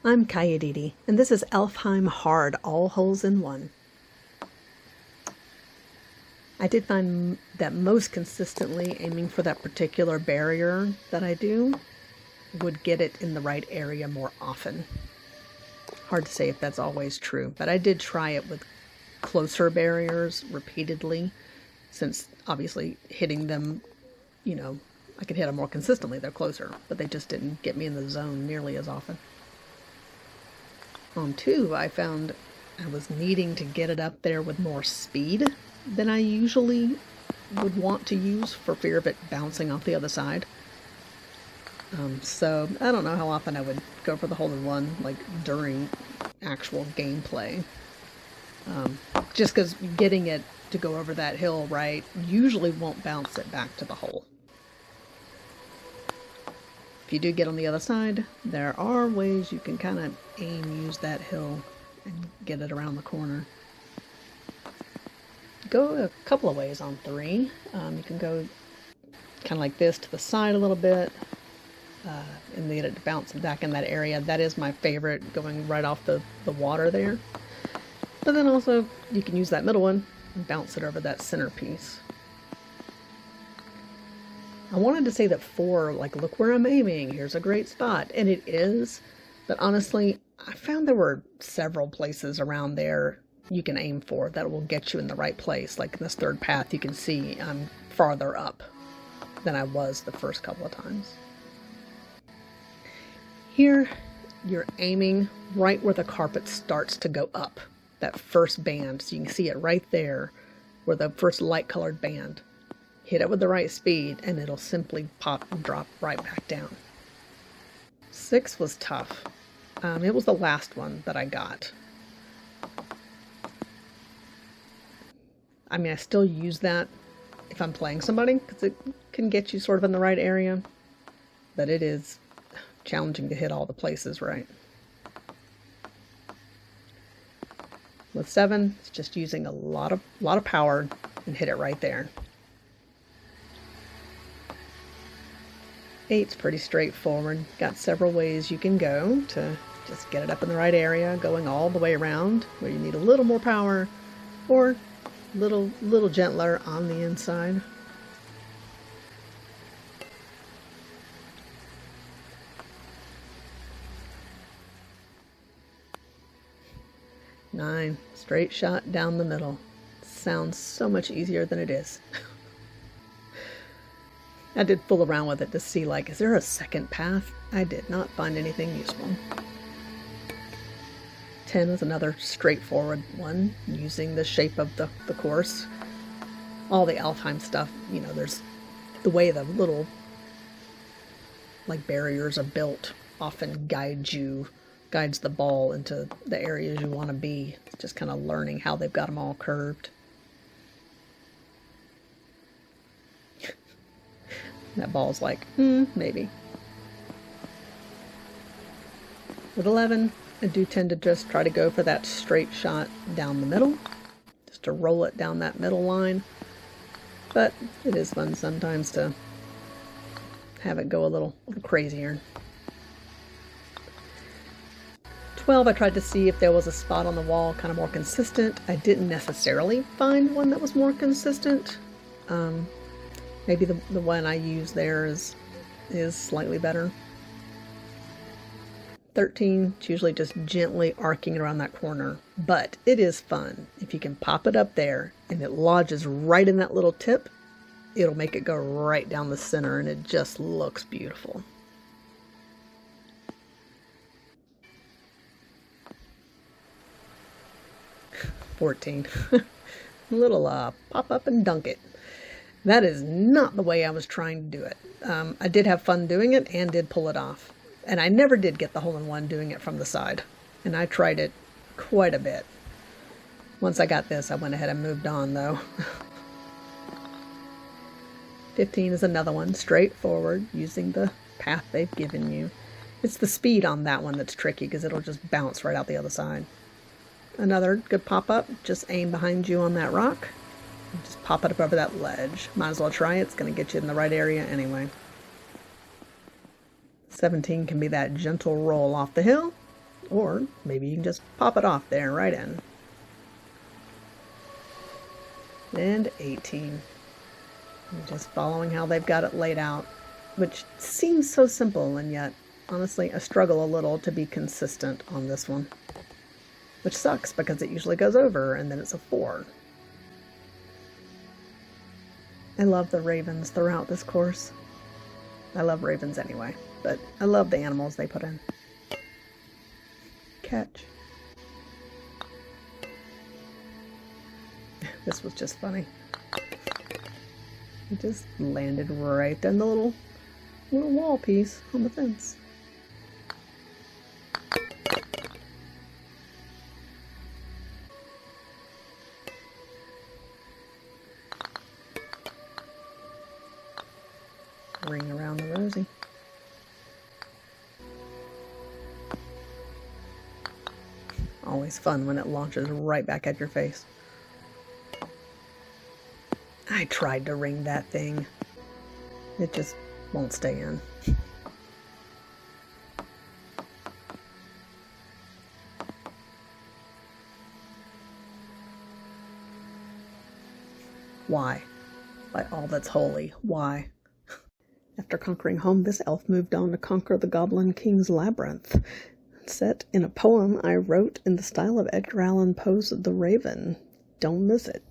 I'm Kayaditi, and this is Alfheim Hard, all holes in one. I did find that most consistently aiming for that particular barrier that I do would get it in the right area more often. Hard to say if that's always true, but I did try it with closer barriers repeatedly, since obviously hitting them, I could hit them more consistently. They're closer, but they just didn't get me in the zone nearly as often. On 2, I found I was needing to get it up there with more speed than I usually would want to use for fear of it bouncing off the other side. So I don't know how often I would go for the hole-in-one, like during actual gameplay. Just because getting it to go over that hill right usually won't bounce it back to the hole. If you do get on the other side, there are ways you can kind of use that hill and get it around the corner. Go a couple of ways on 3. You can go kind of like this to the side a little bit and get it to bounce back in that area. That is my favorite, going right off the water there. But then also you can use that middle one and bounce it over that centerpiece. I wanted to say that 4, like, look where I'm aiming, here's a great spot, and it is, but honestly, I found there were several places around there you can aim for that will get you in the right place. Like in this third path, you can see I'm farther up than I was the first couple of times. Here, you're aiming right where the carpet starts to go up, that first band, so you can see it right there, where the first light-colored band. Hit it with the right speed, and it'll simply pop and drop right back down. 6 was tough. It was the last one that I got. I mean, I still use that if I'm playing somebody, because it can get you sort of in the right area, but it is challenging to hit all the places right. With 7, it's just using a lot of power and hit it right there. 8's pretty straightforward. Got several ways you can go to just get it up in the right area, going all the way around where you need a little more power or little gentler on the inside. Nine, straight shot down the middle. Sounds so much easier than it is. I did fool around with it to see, like, is there a second path? I did not find anything useful. 10 is another straightforward one, using the shape of the course. All the Alfheim stuff, there's the way the little, like, barriers are built often guides the ball into the areas you want to be. It's just kind of learning how they've got them all curved. That ball's like, maybe. With 11, I do tend to just try to go for that straight shot down the middle, just to roll it down that middle line. But it is fun sometimes to have it go a little crazier. 12, I tried to see if there was a spot on the wall kind of more consistent. I didn't necessarily find one that was more consistent. Maybe the one I use there is slightly better. 13, it's usually just gently arcing around that corner, but it is fun. If you can pop it up there and it lodges right in that little tip, it'll make it go right down the center, and it just looks beautiful. 14, little pop up and dunk it. That is not the way I was trying to do it. I did have fun doing it and did pull it off. And I never did get the hole-in-one doing it from the side. And I tried it quite a bit. Once I got this, I went ahead and moved on, though. 15 is another one, straightforward, using the path they've given you. It's the speed on that one that's tricky, because it'll just bounce right out the other side. Another good pop-up, just aim behind you on that rock. Just pop it up over that ledge. Might as well try it. It's going to get you in the right area anyway. 17 can be that gentle roll off the hill. Or maybe you can just pop it off there, right in. And 18. I'm just following how they've got it laid out, which seems so simple, and yet, honestly, I struggle a little to be consistent on this one. Which sucks, because it usually goes over, and then it's a 4. I love the ravens throughout this course. I love ravens anyway, but I love the animals they put in. Catch. This was just funny. It just landed right in the little wall piece on the fence. Ring around the rosy. Always fun when it launches right back at your face. I tried to ring that thing. It just won't stay in. Why? By all that's holy, why? After conquering home, this elf moved on to conquer the Goblin King's Labyrinth, set in a poem I wrote in the style of Edgar Allan Poe's The Raven. Don't miss it.